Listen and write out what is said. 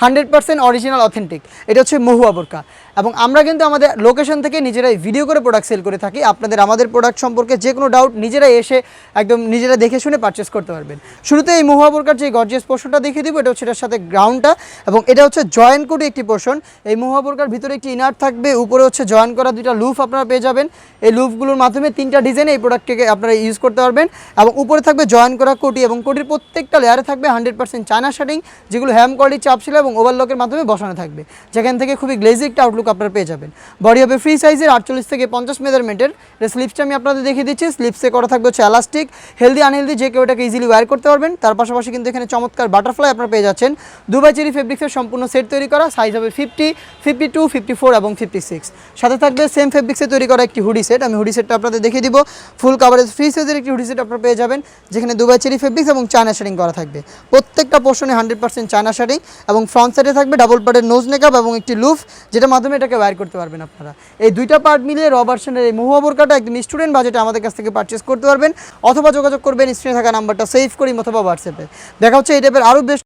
100% original authentic. এটা হচ্ছে মহুয়া বোরকা এবং আমরা কিন্তু আমাদের লোকেশন থেকে নিজেরাই ভিডিও করে প্রোডাক্ট সেল করে থাকি। আপনাদের আমাদের প্রোডাক্ট সম্পর্কে যে কোনো ডাউট নিজেরাই এসে একদম নিজেরা দেখে শুনে পারচেস করতে পারবেন। শুরুতে এই মহুয়া বোরকার যে গর্জিয়াস পোর্শনটা দেখিয়ে দিব, এটা হচ্ছে এটার সাথে গ্রাউন্ডটা এবং এটা হচ্ছে জয়েন কোডে একটি পোর্শন। এই মহুয়া বোরকার ভিতরে একটি ইনার থাকবে, উপরে হচ্ছে জয়েন করা দুইটা লুফ আপনারা পেয়ে যাবেন। এই লুফগুলোর মাধ্যমে 3টা ডিজাইনে এই প্রোডাক্টকে আপনারা ইউজ করতে পারবেন এবং উপরে থাকবে জয়েন করা কোটি এবং কোটির প্রত্যেকটা লেয়ারে থাকবে 100% চায়না শার্টিং, যেগুলো হ্যাম কোয়ালিটি চাপ ছিল এবং ওভারলকের মাধ্যমে বসানো থাকবে, যেখান থেকে খুবই গ্লেজি একটা আউটলুক আপনারা পেয়ে যাবেন। বডি হবে ফ্রি সাইজের 48 থেকে 50 মেজারমেন্টের। এটা স্লিপসটা আমি আপনাদের দেখিয়ে দিচ্ছি। স্লিপসে করা থাকবে হচ্ছে এলাস্টিক, হেলদি আনহেলদি যে কেউ এটাকে ইজিলি ওয়্যার করতে পারবেন। তার পাশাপাশি কিন্তু এখানে চমৎকার বাটারফ্লাই আপনারা পেয়ে যাচ্ছেন। দুবাই চেরি ফেব্রিক্সের সম্পূর্ণ সেট তৈরি করা, সাইজ হবে 50, 52, 54 এবং 56। সাথে থাকবে সেম ফেব্রিক্সে তৈরি করা একটি হুডি সেট। আমি হুডি সেটটা আপনাদের দেখিয়ে দিব। ফুল কাভারেজ ফ্রি সাইজের একটি হুডি সেট আপনারা পেয়ে যাবেন, যেখানে দুবাই চেরি ফেব্রিক্স এবং চায়না শার্টিং করা থাকবে। প্রত্যেকটা পোর্শনে 100% চায়না শার্টিং এবং ফ্রন্ট সাইডে থাকবে ডাবল পার্টের নোজ নেকআপ এবং একটি লুফ, যেটার মাধ্যমে এটাকে ওয়্যার করতে পারবেন আপনারা। এই দুইটা পার্ট মিলিয়ে র ভার্সনের এই মহুয়া বোরকাটা একদম স্টুডেন্ট বাজেটে আমাদের কাছ থেকে পারচেস করতে পারবেন, অথবা যোগাযোগ করবেন স্ক্রিনে থাকা নাম্বারটা সেভ করি অথবা হোয়াটসঅ্যাপে। দেখা হচ্ছে এই টাইপের আরও বেশ